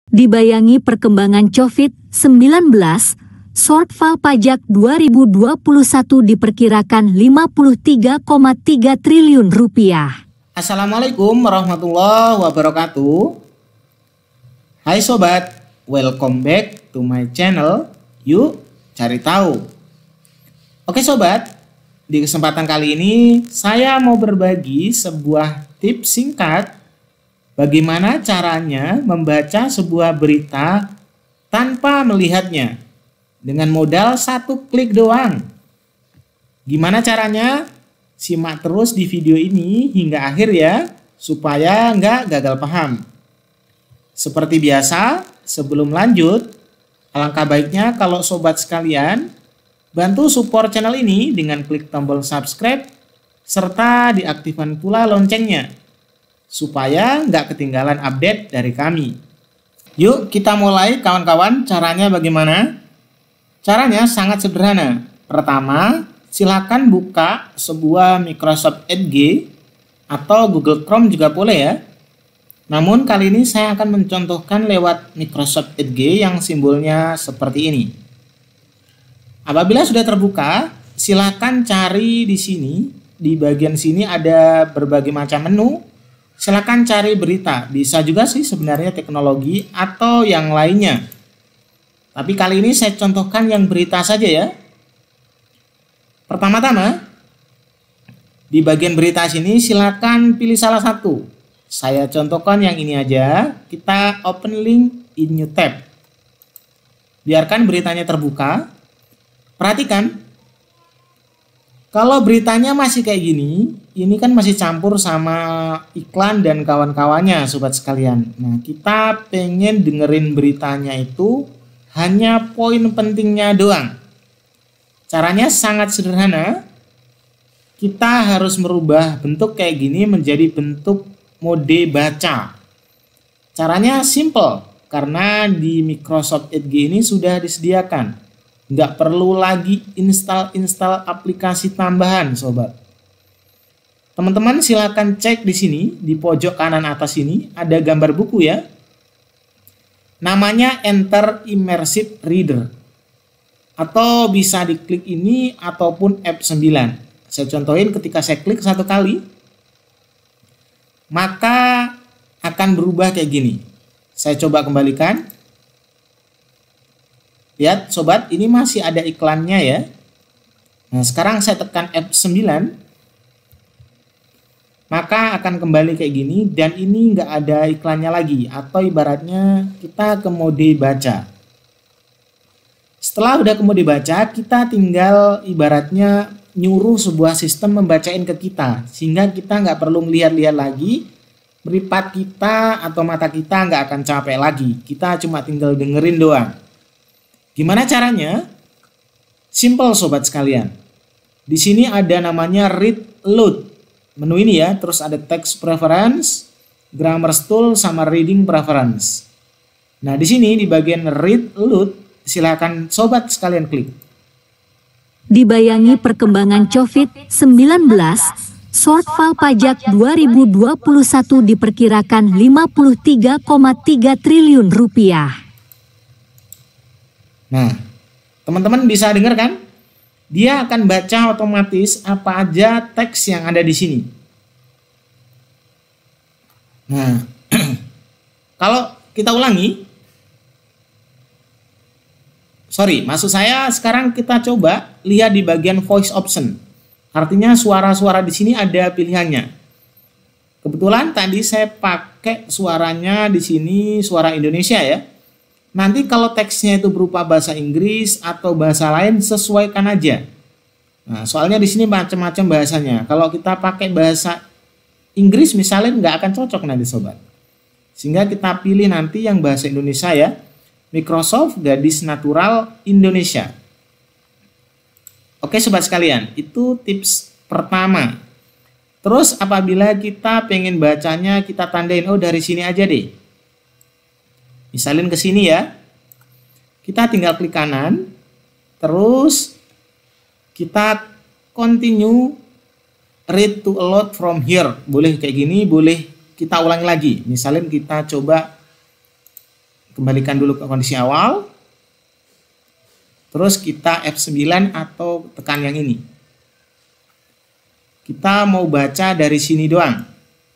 Dibayangi perkembangan COVID-19, shortfall pajak 2021 diperkirakan 53,3 triliun rupiah. Assalamualaikum warahmatullahi wabarakatuh. Hai sobat, welcome back to my channel. Yuk cari tahu. Oke sobat, di kesempatan kali ini saya mau berbagi sebuah tips singkat bagaimana caranya membaca sebuah berita tanpa melihatnya dengan modal satu klik doang. Gimana caranya? Simak terus di video ini hingga akhir ya, supaya nggak gagal paham. Seperti biasa, sebelum lanjut, alangkah baiknya kalau sobat sekalian bantu support channel ini dengan klik tombol subscribe serta diaktifkan pula loncengnya, supaya nggak ketinggalan update dari kami. Yuk kita mulai kawan-kawan. Caranya bagaimana? Caranya sangat sederhana. Pertama, silakan buka sebuah Microsoft Edge atau Google Chrome juga boleh ya. Namun kali ini saya akan mencontohkan lewat Microsoft Edge yang simbolnya seperti ini. Apabila sudah terbuka, silakan cari di sini. Di bagian sini ada berbagai macam menu. Silakan cari berita, bisa juga sih sebenarnya teknologi atau yang lainnya. Tapi kali ini saya contohkan yang berita saja ya. Pertama-tama, di bagian berita sini silakan pilih salah satu. Saya contohkan yang ini aja. Kita open link in new tab. Biarkan beritanya terbuka. Perhatikan. Kalau beritanya masih kayak gini, ini kan masih campur sama iklan dan kawan-kawannya sobat sekalian. Nah, kita pengen dengerin beritanya itu hanya poin pentingnya doang. Caranya sangat sederhana. Kita harus merubah bentuk kayak gini menjadi bentuk mode baca. Caranya simple, karena di Microsoft Edge ini sudah disediakan. Nggak perlu lagi install aplikasi tambahan sobat. Teman-teman silakan cek di sini, di pojok kanan atas ini ada gambar buku ya. Namanya Enter Immersive Reader. Atau bisa diklik ini ataupun F9. Saya contohin ketika saya klik satu kali, maka akan berubah kayak gini. Saya coba kembalikan. Lihat sobat, ini masih ada iklannya ya. Nah, sekarang saya tekan F9, maka akan kembali kayak gini dan ini nggak ada iklannya lagi, atau ibaratnya kita ke mode baca. Setelah udah ke mode baca, kita tinggal ibaratnya nyuruh sebuah sistem membacain ke kita, sehingga kita nggak perlu melihat-lihat lagi, meripat kita atau mata kita nggak akan capek lagi. Kita cuma tinggal dengerin doang. Gimana caranya? Simple sobat sekalian. Di sini ada namanya read aloud. Menu ini ya, terus ada text preference, grammar tool sama reading preference. Nah, di sini di bagian read aloud silakan sobat sekalian klik. Dibayangi perkembangan COVID-19, shortfall pajak 2021 diperkirakan 53,3 triliun rupiah. Nah, teman-teman bisa dengar kan? Dia akan baca otomatis apa aja teks yang ada di sini. Nah, kalau kita ulangi, maksud saya sekarang kita coba lihat di bagian voice option. Artinya suara-suara di sini ada pilihannya. Kebetulan tadi saya pakai suaranya di sini suara Indonesia ya. Nanti kalau teksnya itu berupa bahasa Inggris atau bahasa lain, sesuaikan aja. Nah, soalnya di sini macam-macam bahasanya. Kalau kita pakai bahasa Inggris misalnya nggak akan cocok nanti sobat. Sehingga kita pilih nanti yang bahasa Indonesia ya. Microsoft Gadis Natural Indonesia. Oke sobat sekalian, itu tips pertama. Terus apabila kita pengen bacanya, kita tandain, oh dari sini aja deh. Misalin ke sini ya. Kita tinggal klik kanan. Terus kita continue read to a lot from here. Boleh kayak gini, boleh kita ulangi lagi. Misalnya kita coba kembalikan dulu ke kondisi awal. Terus kita F9 atau tekan yang ini. Kita mau baca dari sini doang.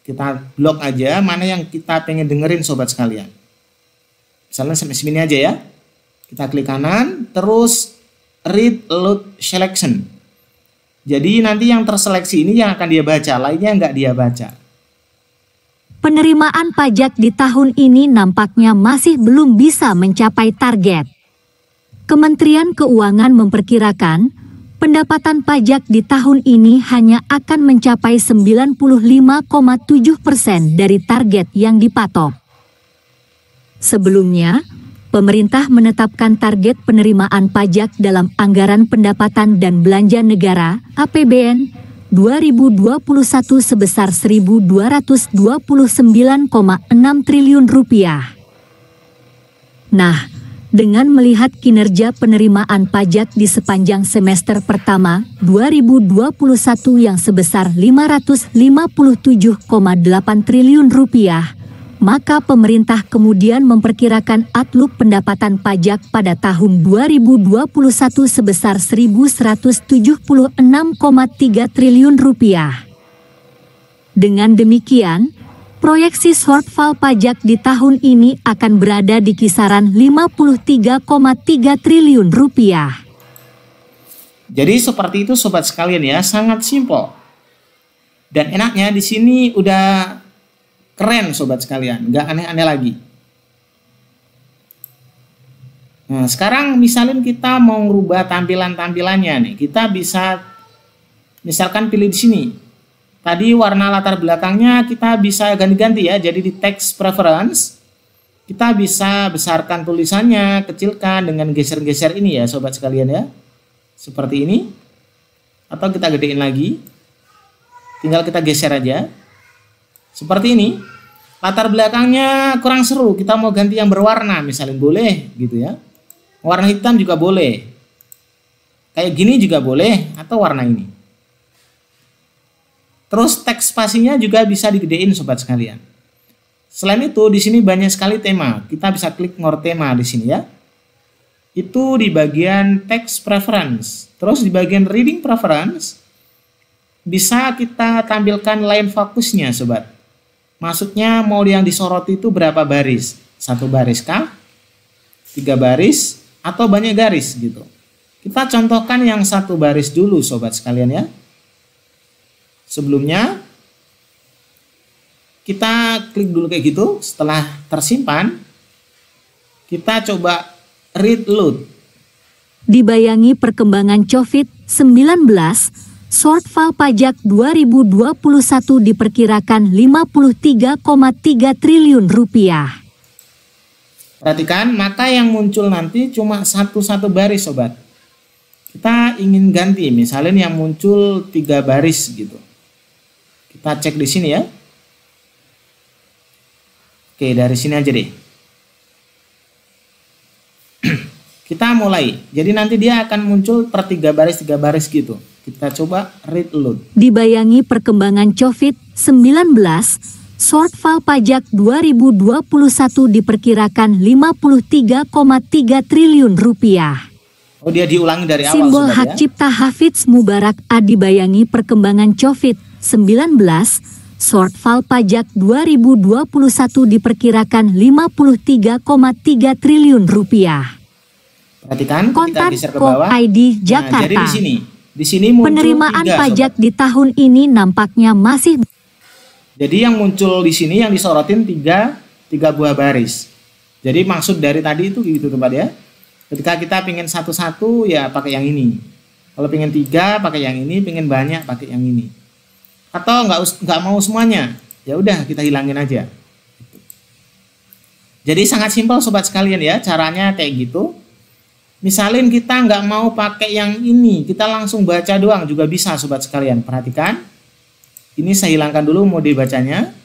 Kita blok aja mana yang kita pengen dengerin sobat sekalian. Misalnya sampai sini aja ya. Kita klik kanan, terus read load selection. Jadi nanti yang terseleksi ini yang akan dia baca, lainnya nggak dia baca. Penerimaan pajak di tahun ini nampaknya masih belum bisa mencapai target. Kementerian Keuangan memperkirakan pendapatan pajak di tahun ini hanya akan mencapai 95,7% dari target yang dipatok. Sebelumnya, pemerintah menetapkan target penerimaan pajak dalam Anggaran Pendapatan dan Belanja Negara (APBN) 2021 sebesar Rp1.229,6 triliun. Nah, dengan melihat kinerja penerimaan pajak di sepanjang semester pertama 2021 yang sebesar Rp557,8 triliun, maka pemerintah kemudian memperkirakan outlook pendapatan pajak pada tahun 2021 sebesar Rp1.176,3 triliun. Dengan demikian, proyeksi shortfall pajak di tahun ini akan berada di kisaran Rp53,3 triliun. Jadi seperti itu sobat sekalian ya, sangat simpel. Dan enaknya di sini udah keren sobat sekalian, nggak aneh-aneh lagi. Nah, sekarang misalnya kita mau merubah tampilannya nih, kita bisa misalkan pilih di sini. Tadi warna latar belakangnya kita bisa ganti-ganti ya, jadi di text preference kita bisa besarkan tulisannya, kecilkan dengan geser-geser ini ya sobat sekalian ya. Seperti ini. Atau kita gedein lagi. Tinggal kita geser aja. Seperti ini. Latar belakangnya kurang seru, kita mau ganti yang berwarna misalnya, boleh gitu ya. Warna hitam juga boleh. Kayak gini juga boleh, atau warna ini. Terus teks spasinya juga bisa digedein sobat sekalian. Selain itu di sini banyak sekali tema. Kita bisa klik more tema di sini ya. Itu di bagian text preference. Terus di bagian reading preference bisa kita tampilkan line fokusnya sobat. Maksudnya mau yang disoroti itu berapa baris? 1 baris kah? 3 baris atau banyak garis gitu. Kita contohkan yang 1 baris dulu sobat sekalian ya. Sebelumnya kita klik dulu kayak gitu. Setelah tersimpan, kita coba read load. Dibayangi perkembangan COVID-19, shortfall pajak 2021 diperkirakan Rp53,3 triliun. Perhatikan, maka yang muncul nanti cuma satu baris sobat. Kita ingin ganti, misalnya yang muncul 3 baris gitu. Kita cek di sini ya. Oke, dari sini aja deh. Kita mulai. Jadi nanti dia akan muncul per 3 baris gitu. Kita coba read load. Dibayangi perkembangan COVID-19, shortfall pajak 2021 diperkirakan Rp53,3 triliun. Oh, dia diulangi dari awal Simbol sobat, hak ya. cipta Hafidz Mubarak A dibayangi perkembangan COVID-19, shortfall pajak 2021 diperkirakan Rp53,3 triliun. Perhatikan, kita Kontan geser ke Kop bawah. ID Nah, Jakarta. jadi di sini muncul Penerimaan 3, pajak sobat. di tahun ini nampaknya masih. Jadi yang muncul di sini yang disorotin 3 buah baris. Jadi maksud dari tadi itu gitu sobat ya. Ketika kita pengen satu-satu ya pakai yang ini. Kalau pengen 3 pakai yang ini, pengen banyak pakai yang ini. Atau nggak mau semuanya, ya udah kita hilangin aja. Jadi sangat simpel sobat sekalian ya, caranya kayak gitu. Misalin kita nggak mau pakai yang ini, kita langsung baca doang juga bisa sobat sekalian. Perhatikan, ini saya hilangkan dulu mode bacanya.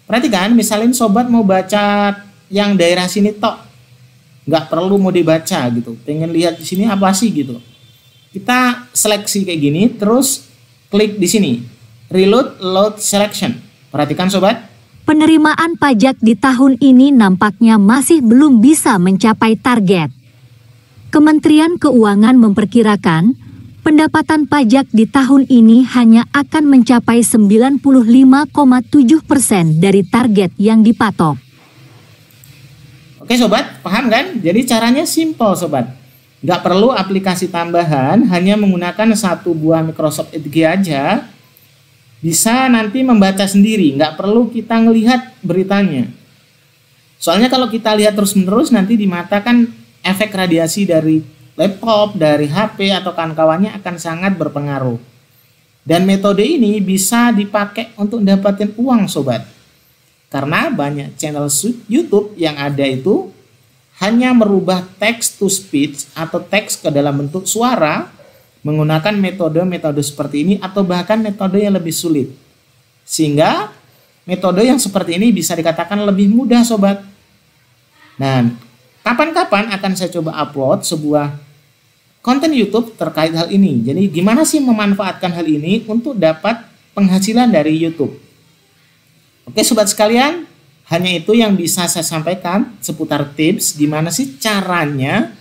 Perhatikan, misalin sobat mau baca yang daerah sini tok, nggak perlu mode baca gitu. Pengen lihat di sini apa sih gitu. Kita seleksi kayak gini, terus klik di sini, reload load selection. Perhatikan sobat, Penerimaan pajak di tahun ini nampaknya masih belum bisa mencapai target. Kementerian Keuangan memperkirakan pendapatan pajak di tahun ini hanya akan mencapai 95,7% dari target yang dipatok. Oke sobat, paham kan? Jadi caranya simple sobat. Nggak perlu aplikasi tambahan, hanya menggunakan satu buah Microsoft Edge aja. Bisa nanti membaca sendiri, nggak perlu kita ngelihat beritanya. Soalnya kalau kita lihat terus-menerus nanti di mata kan efek radiasi dari laptop, dari HP atau kawan-kawannya akan sangat berpengaruh. Dan metode ini bisa dipakai untuk dapetin uang sobat. Karena banyak channel YouTube yang ada itu hanya merubah text to speech atau teks ke dalam bentuk suara menggunakan metode-metode seperti ini atau bahkan metode yang lebih sulit. Sehingga metode yang seperti ini bisa dikatakan lebih mudah sobat. Nah, kapan-kapan akan saya coba upload sebuah konten YouTube terkait hal ini. Jadi gimana sih memanfaatkan hal ini untuk dapat penghasilan dari YouTube. Oke sobat sekalian, hanya itu yang bisa saya sampaikan seputar tips gimana sih caranya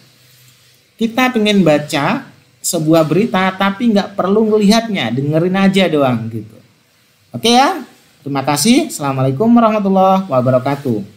kita pengen baca sebuah berita tapi nggak perlu melihatnya, dengerin aja doang gitu. Oke ya, terima kasih. Assalamualaikum warahmatullahi wabarakatuh.